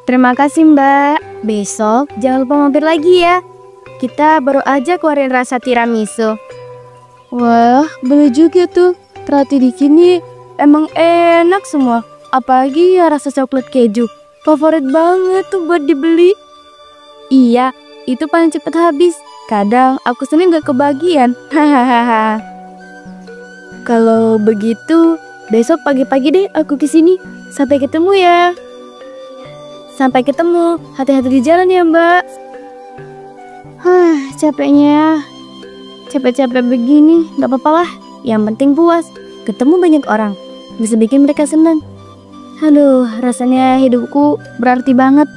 Terima kasih Mbak. Besok jangan lupa mampir lagi ya. Kita baru aja keluarin rasa tiramisu. Wah, boleh juga tuh. Ternyata di sini emang enak semua. Apalagi ya rasa coklat keju. Favorit banget tuh buat dibeli. Iya, itu paling cepet habis. Kadang aku sendiri nggak kebagian. Hahaha. Kalau begitu, besok pagi-pagi deh aku kesini. Sampai ketemu ya. Sampai ketemu. Hati-hati di jalan ya Mbak. Capeknya. Capek-capek begini, gak apa-apa lah. Yang penting puas. Ketemu banyak orang. Bisa bikin mereka senang. Aduh, rasanya hidupku berarti banget.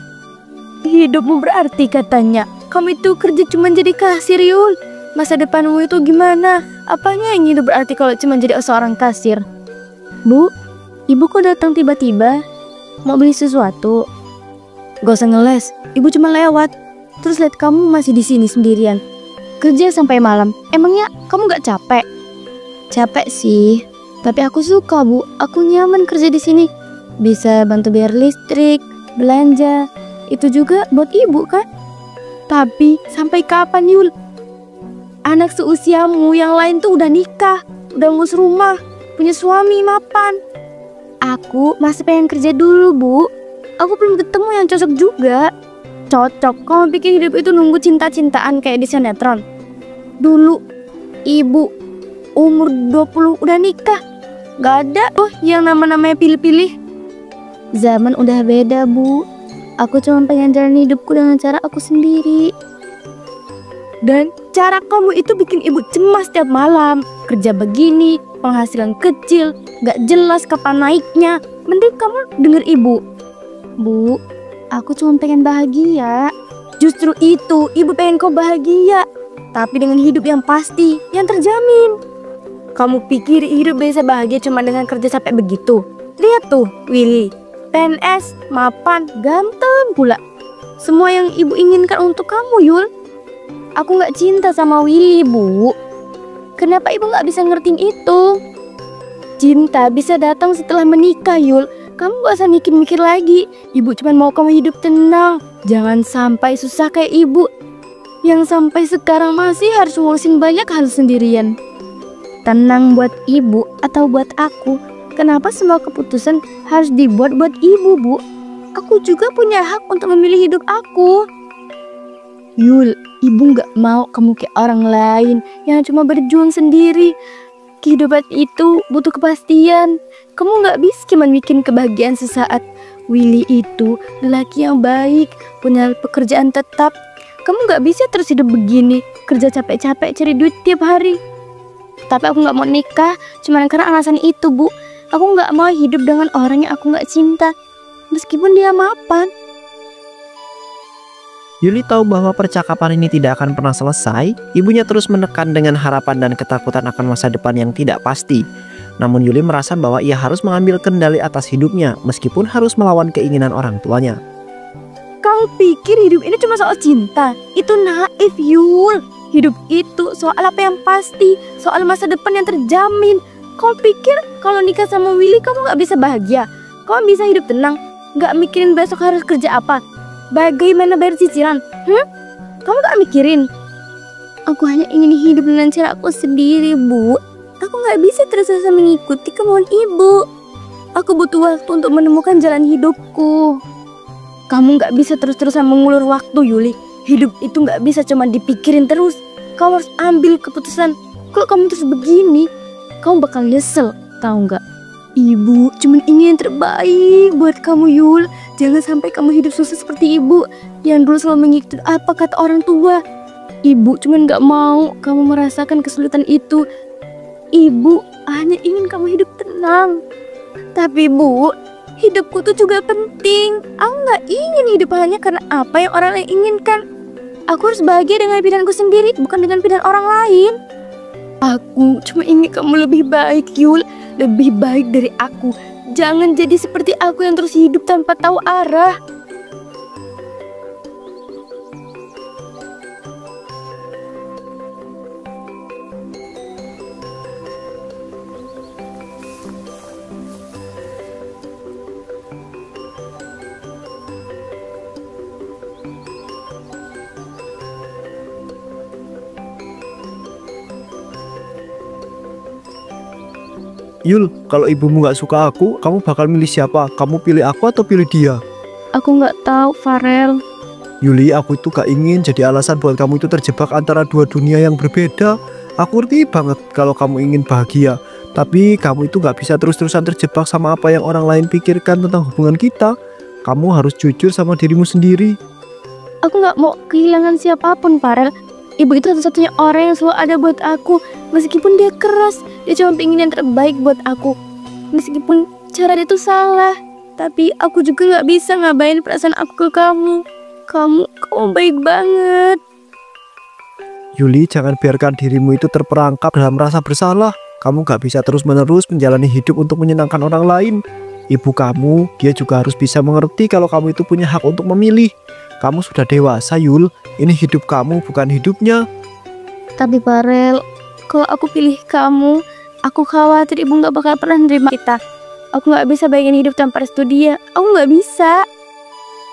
Hidupmu berarti katanya. Kamu itu kerja cuma jadi kasir, Yul. Masa depanmu itu gimana? Apanya yang hidup berarti kalau cuma jadi seorang kasir? Bu, ibu kok datang tiba-tiba? Mau beli sesuatu? Gak usah ngeles, ibu cuma lewat. Terus lihat kamu masih di sini sendirian. Kerja sampai malam. Emangnya kamu gak capek? Capek sih, tapi aku suka bu. Aku nyaman kerja di sini. Bisa bantu bayar listrik, belanja. Itu juga buat ibu kan? Tapi sampai kapan Yul? Anak seusiamu yang lain tuh udah nikah, udah ngurus rumah, punya suami mapan. Aku masih pengen kerja dulu bu. Aku belum ketemu yang cocok juga. Cocok, kamu pikir hidup itu nunggu cinta-cintaan kayak di sinetron? Dulu, ibu umur 20 udah nikah. Gak ada tuh yang namanya pilih-pilih. Zaman udah beda bu. Aku cuma pengen jalan hidupku dengan cara aku sendiri. Dan cara kamu itu bikin ibu cemas tiap malam. Kerja begini, penghasilan kecil, gak jelas kapan naiknya. Mending kamu denger ibu. Bu, aku cuma pengen bahagia. Justru itu, ibu pengen kau bahagia. Tapi dengan hidup yang pasti, yang terjamin. Kamu pikir hidup bisa bahagia cuma dengan kerja sampai begitu? Lihat tuh, Willy. PNS, mapan, ganteng pula. Semua yang ibu inginkan untuk kamu, Yul. Aku gak cinta sama Willy, bu. Kenapa ibu gak bisa ngertiin itu? Cinta bisa datang setelah menikah, Yul. Kamu gak usah mikir-mikir lagi. Ibu cuma mau kamu hidup tenang. Jangan sampai susah kayak ibu, yang sampai sekarang masih harus ngurusin banyak hal sendirian. Tenang buat ibu atau buat aku. Kenapa semua keputusan harus dibuat buat ibu, bu? Aku juga punya hak untuk memilih hidup aku. Yul, ibu gak mau kamu kayak orang lain yang cuma berjuang sendiri. Kehidupan itu butuh kepastian. Kamu gak bisa cuma bikin kebahagiaan sesaat. Willy itu lelaki yang baik, punya pekerjaan tetap. Kamu gak bisa terus hidup begini, kerja capek-capek cari duit tiap hari. Tapi aku gak mau nikah cuma karena alasan itu, bu. Aku gak mau hidup dengan orang yang aku gak cinta, meskipun dia mapan. Yuli tahu bahwa percakapan ini tidak akan pernah selesai. Ibunya terus menekan dengan harapan dan ketakutan akan masa depan yang tidak pasti. Namun Yuli merasa bahwa ia harus mengambil kendali atas hidupnya meskipun harus melawan keinginan orang tuanya. Kau pikir hidup ini cuma soal cinta? Itu naif, Yul. Hidup itu soal apa yang pasti, soal masa depan yang terjamin. Kau pikir kalau nikah sama Willy kamu gak bisa bahagia? Kamu bisa hidup tenang, gak mikirin besok harus kerja apa? Bagaimana bayar cicilan? Kamu gak mikirin? Aku hanya ingin hidup dengan cara aku sendiri, bu. Aku gak bisa terus-terusan mengikuti kemauan ibu. Aku butuh waktu untuk menemukan jalan hidupku. Kamu gak bisa terus-terusan mengulur waktu, Yuli. Hidup itu gak bisa cuma dipikirin terus. Kamu harus ambil keputusan. Kalau kamu terus begini, kamu bakal nyesel, tahu gak? Ibu cuma ingin yang terbaik buat kamu, Yul. Jangan sampai kamu hidup susah seperti ibu yang dulu selalu mengikuti apa kata orang tua. Ibu cuma gak mau kamu merasakan kesulitan itu. Ibu hanya ingin kamu hidup tenang. Tapi bu, hidupku tuh juga penting. Aku gak ingin hidup hanya karena apa yang orang lain inginkan. Aku harus bahagia dengan pilihanku sendiri, bukan dengan pilihan orang lain. Aku cuma ingin kamu lebih baik, Yul. Lebih baik dari aku. Jangan jadi seperti aku yang terus hidup tanpa tahu arah. Yul, kalau ibumu gak suka aku, kamu bakal milih siapa? Kamu pilih aku atau pilih dia? Aku nggak tahu, Farel. Yuli, aku itu gak ingin jadi alasan buat kamu itu terjebak antara dua dunia yang berbeda. Aku ngerti banget kalau kamu ingin bahagia, tapi kamu itu gak bisa terus-terusan terjebak sama apa yang orang lain pikirkan tentang hubungan kita. Kamu harus jujur sama dirimu sendiri. Aku nggak mau kehilangan siapapun, Farel. Ibu itu satu-satunya orang yang selalu ada buat aku. Meskipun dia keras, dia cuma pengen yang terbaik buat aku. Meskipun cara dia itu salah, tapi aku juga nggak bisa ngabain perasaan aku ke kamu. Kamu baik banget. Yuli, jangan biarkan dirimu itu terperangkap dalam rasa bersalah. Kamu gak bisa terus-menerus menjalani hidup untuk menyenangkan orang lain. Ibu kamu, dia juga harus bisa mengerti kalau kamu itu punya hak untuk memilih. Kamu sudah dewasa, Yul. Ini hidup kamu, bukan hidupnya. Tapi Farel, kalau aku pilih kamu, aku khawatir ibu nggak bakal pernah nerima kita. Aku nggak bisa bayangin hidup tanpa restu dia. Aku nggak bisa.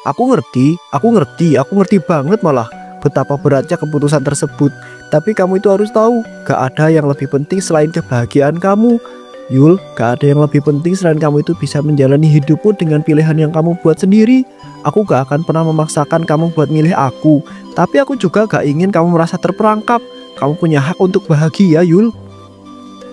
Aku ngerti banget malah betapa beratnya keputusan tersebut. Tapi kamu itu harus tahu, gak ada yang lebih penting selain kebahagiaan kamu. Yul, gak ada yang lebih penting selain kamu itu bisa menjalani hidupmu dengan pilihan yang kamu buat sendiri. Aku gak akan pernah memaksakan kamu buat milih aku, tapi aku juga gak ingin kamu merasa terperangkap. Kamu punya hak untuk bahagia, Yul.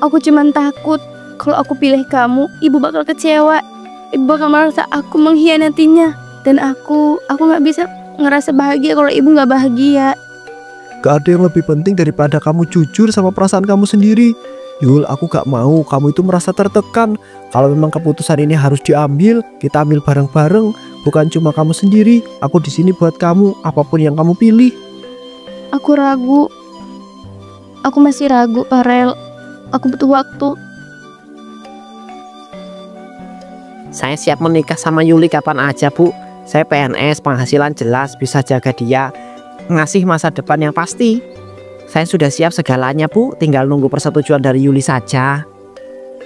Aku cuman takut kalau aku pilih kamu, ibu bakal kecewa. Ibu bakal merasa aku mengkhianatinya. Dan aku gak bisa ngerasa bahagia kalau ibu gak bahagia. Gak ada yang lebih penting daripada kamu jujur sama perasaan kamu sendiri. Yul, aku gak mau kamu itu merasa tertekan. Kalau memang keputusan ini harus diambil, kita ambil bareng-bareng. Bukan cuma kamu sendiri. Aku di sini buat kamu, apapun yang kamu pilih. Aku ragu. Aku masih ragu, Farel. Aku butuh waktu. Saya siap menikah sama Yuli kapan aja, Bu. Saya PNS, penghasilan jelas, bisa jaga dia, ngasih masa depan yang pasti. Saya sudah siap segalanya, Bu. Tinggal nunggu persetujuan dari Yuli saja.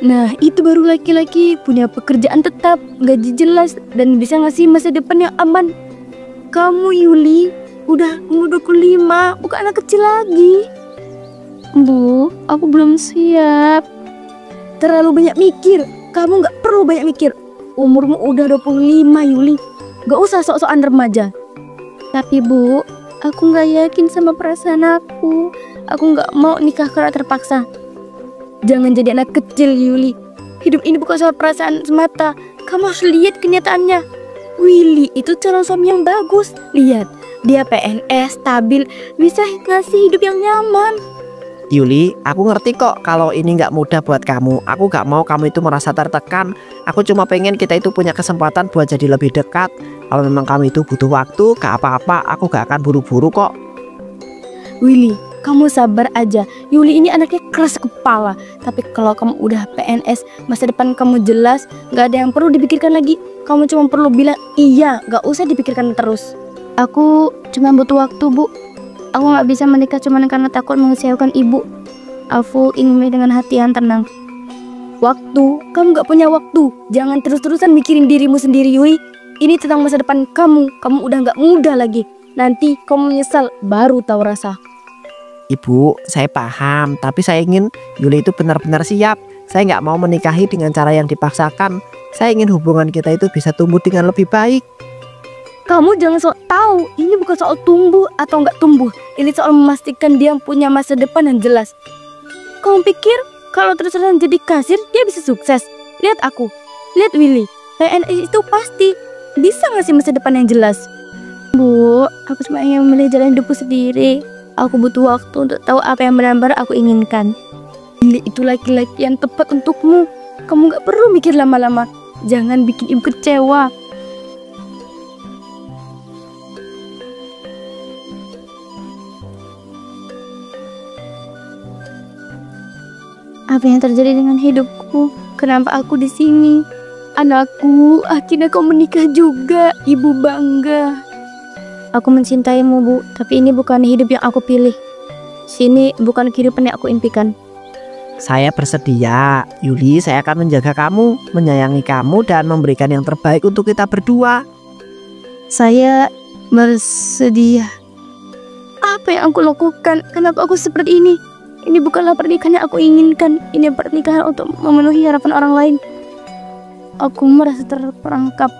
Nah, itu baru laki-laki punya pekerjaan tetap, gaji jelas, dan bisa ngasih masa depan yang aman. Kamu, Yuli, udah umur 25, bukan anak kecil lagi. Bu, aku belum siap. Terlalu banyak mikir. Kamu gak perlu banyak mikir. Umurmu udah 25, Yuli. Gak usah sok-sokan remaja. Tapi Bu, aku gak yakin sama perasaan aku. Aku gak mau nikah karena terpaksa. Jangan jadi anak kecil, Yuli. Hidup ini bukan soal perasaan semata. Kamu harus lihat kenyataannya. Willy itu calon suami yang bagus. Lihat, dia PNS, stabil, bisa ngasih hidup yang nyaman. Yuli, aku ngerti kok kalau ini nggak mudah buat kamu. Aku nggak mau kamu itu merasa tertekan. Aku cuma pengen kita itu punya kesempatan buat jadi lebih dekat. Kalau memang kamu itu butuh waktu, gak apa-apa. Aku gak akan buru-buru kok. Willy, kamu sabar aja. Yuli ini anaknya keras kepala. Tapi kalau kamu udah PNS, masa depan kamu jelas, gak ada yang perlu dipikirkan lagi. Kamu cuma perlu bilang iya, gak usah dipikirkan terus. Aku cuma butuh waktu, Bu. Aku gak bisa menikah cuma karena takut mengecewakan ibu. Aku ingin menikah dengan hati yang tenang. Waktu, kamu gak punya waktu. Jangan terus-terusan mikirin dirimu sendiri, Yuli. Ini tentang masa depan kamu. Kamu udah gak muda lagi. Nanti kamu menyesal, baru tahu rasa. Ibu, saya paham. Tapi saya ingin Yuli itu benar-benar siap. Saya nggak mau menikahi dengan cara yang dipaksakan. Saya ingin hubungan kita itu bisa tumbuh dengan lebih baik. Kamu jangan sok tahu. Ini bukan soal tumbuh atau nggak tumbuh. Ini soal memastikan dia punya masa depan yang jelas. Kamu pikir kalau terus-terusan jadi kasir dia bisa sukses? Lihat aku, lihat Willy. PNS itu pasti bisa ngasih masa depan yang jelas. Bu, aku cuma ingin memilih jalan hidupku sendiri. Aku butuh waktu untuk tahu apa yang benar-benar aku inginkan. Willy itu laki-laki yang tepat untukmu. Kamu gak perlu mikir lama-lama. Jangan bikin ibu kecewa. Apa yang terjadi dengan hidupku? Kenapa aku di sini? Anakku, akhirnya kau menikah juga. Ibu bangga. Aku mencintaimu, Bu, tapi ini bukan hidup yang aku pilih. Sini bukan kehidupan yang aku impikan. Saya bersedia, Yuli. Saya akan menjaga kamu, menyayangi kamu, dan memberikan yang terbaik untuk kita berdua. Saya bersedia. Apa yang aku lakukan? Kenapa aku seperti ini? Ini bukanlah pernikahan yang aku inginkan. Ini pernikahan untuk memenuhi harapan orang lain. Aku merasa terperangkap.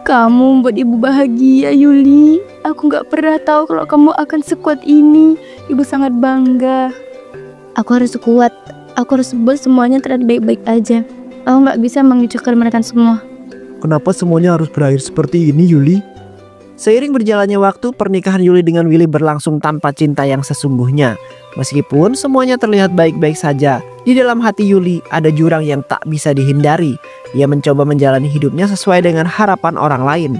Kamu membuat ibu bahagia, Yuli. Aku gak pernah tahu kalau kamu akan sekuat ini. Ibu sangat bangga. Aku harus kuat. Aku harus buat semuanya terlihat baik-baik aja. Aku gak bisa mengecuhkan mereka semua. Kenapa semuanya harus berakhir seperti ini, Yuli? Seiring berjalannya waktu, pernikahan Yuli dengan Willy berlangsung tanpa cinta yang sesungguhnya. Meskipun semuanya terlihat baik-baik saja, di dalam hati Yuli ada jurang yang tak bisa dihindari. Ia mencoba menjalani hidupnya sesuai dengan harapan orang lain.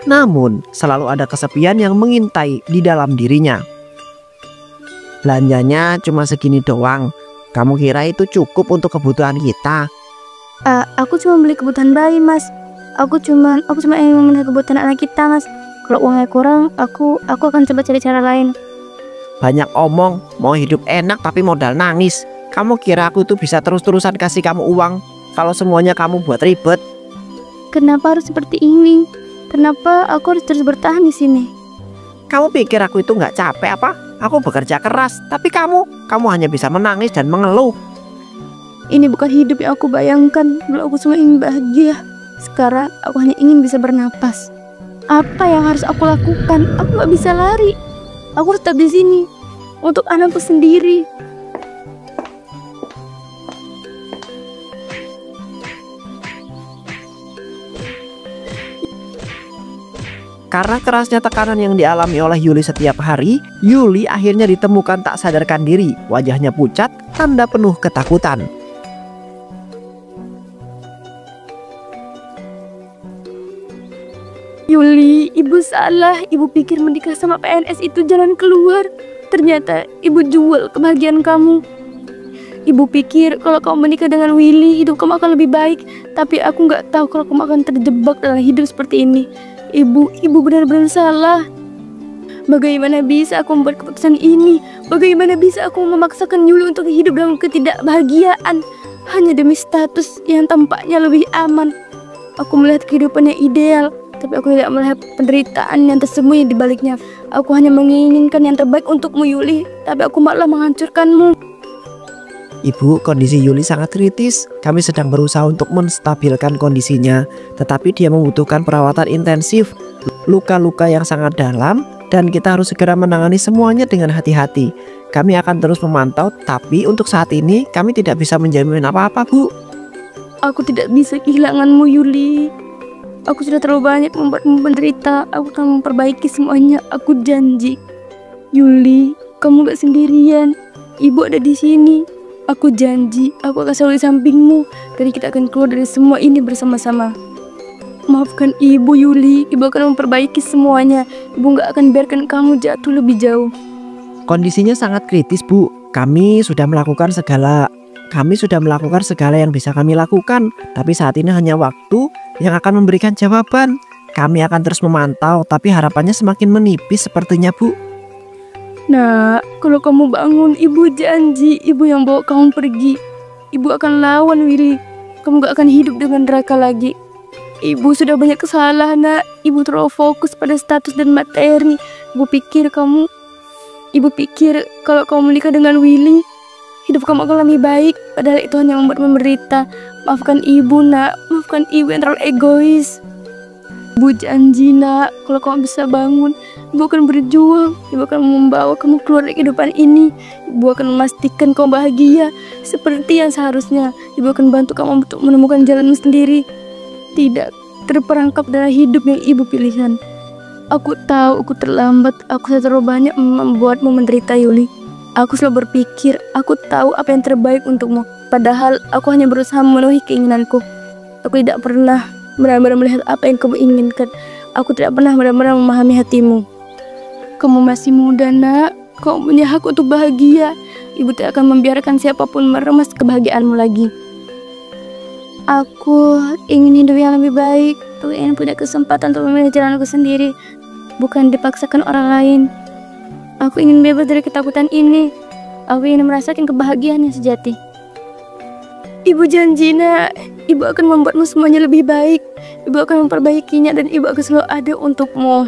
Namun, selalu ada kesepian yang mengintai di dalam dirinya. Belanjanya cuma segini doang. Kamu kira itu cukup untuk kebutuhan kita? Aku cuma beli kebutuhan bayi, Mas. Aku cuma ingin memenuhi kebutuhan anak kita, Mas. Kalau uangnya kurang, aku akan coba cari cara lain. Banyak omong, mau hidup enak tapi modal nangis. Kamu kira aku tuh bisa terus-terusan kasih kamu uang kalau semuanya kamu buat ribet? Kenapa harus seperti ini? Kenapa aku harus terus bertahan di sini? Kamu pikir aku itu nggak capek apa? Aku bekerja keras, tapi kamu hanya bisa menangis dan mengeluh. Ini bukan hidup yang aku bayangkan. Dulu aku cuma ingin bahagia. Sekarang aku hanya ingin bisa bernapas. Apa yang harus aku lakukan? Aku gak bisa lari. Aku harus tetap di sini untuk anakku sendiri. Karena kerasnya tekanan yang dialami oleh Yuli setiap hari, Yuli akhirnya ditemukan tak sadarkan diri. Wajahnya pucat, tanda penuh ketakutan. Yuli, ibu salah. Ibu pikir menikah sama PNS itu jalan keluar. Ternyata ibu jual kebahagiaan kamu. Ibu pikir kalau kamu menikah dengan Willy, hidup kamu akan lebih baik. Tapi aku gak tahu kalau kamu akan terjebak dalam hidup seperti ini. Ibu benar-benar salah. Bagaimana bisa aku membuat keputusan ini? Bagaimana bisa aku memaksakan Yuli untuk hidup dalam ketidakbahagiaan hanya demi status yang tampaknya lebih aman? Aku melihat kehidupan yang ideal, tapi aku tidak melihat penderitaan yang tersembunyi di baliknya. Aku hanya menginginkan yang terbaik untukmu, Yuli, tapi aku malah menghancurkanmu. Ibu, kondisi Yuli sangat kritis. Kami sedang berusaha untuk menstabilkan kondisinya, tetapi dia membutuhkan perawatan intensif, luka-luka yang sangat dalam, dan kita harus segera menangani semuanya dengan hati-hati. Kami akan terus memantau, tapi untuk saat ini kami tidak bisa menjamin apa-apa, Bu. Aku tidak bisa kehilanganmu, Yuli. Aku sudah terlalu banyak membuatmu menderita. Aku akan memperbaiki semuanya. Aku janji. Yuli, kamu gak sendirian. Ibu ada di sini. Aku janji, aku akan selalu di sampingmu. Dan kita akan keluar dari semua ini bersama-sama. Maafkan ibu, Yuli. Ibu akan memperbaiki semuanya. Ibu gak akan biarkan kamu jatuh lebih jauh. Kondisinya sangat kritis, Bu. Kami sudah melakukan segala yang bisa kami lakukan. Tapi saat ini hanya waktu yang akan memberikan jawaban. Kami akan terus memantau, tapi harapannya semakin menipis sepertinya, Bu. Nah, kalau kamu bangun, ibu janji ibu yang bawa kamu pergi. Ibu akan lawan Willy. Kamu gak akan hidup dengan Raka lagi. Ibu sudah banyak kesalahan, nak. Ibu terlalu fokus pada status dan materi. Ibu pikir kalau kamu menikah dengan Willy, hidup kamu akan lebih baik. Padahal itu hanya membuat menderita. Maafkan ibu, nak. Maafkan ibu yang terlalu egois. Ibu janji, nak, kalau kamu bisa bangun, ibu akan berjuang. Ibu akan membawa kamu keluar dari kehidupan ini. Ibu akan memastikan kamu bahagia seperti yang seharusnya. Ibu akan bantu kamu untuk menemukan jalanmu sendiri, tidak terperangkap dalam hidup yang ibu pilihan. Aku tahu aku terlambat. Aku sudah terlalu banyak membuatmu menderita, Yuli. Aku selalu berpikir aku tahu apa yang terbaik untukmu. Padahal aku hanya berusaha memenuhi keinginanku. Aku tidak pernah benar-benar melihat apa yang kamu inginkan. Aku tidak pernah benar-benar memahami hatimu. Kamu masih muda, nak. Kamu punya hak untuk bahagia. Ibu tidak akan membiarkan siapapun meremas kebahagiaanmu lagi. Aku ingin hidup yang lebih baik. Aku ingin punya kesempatan untuk memilih jalanku sendiri, bukan dipaksakan orang lain. Aku ingin bebas dari ketakutan ini. Aku ingin merasakan kebahagiaan yang sejati. Ibu janji, nak, ibu akan membuatmu semuanya lebih baik. Ibu akan memperbaikinya dan ibu akan selalu ada untukmu.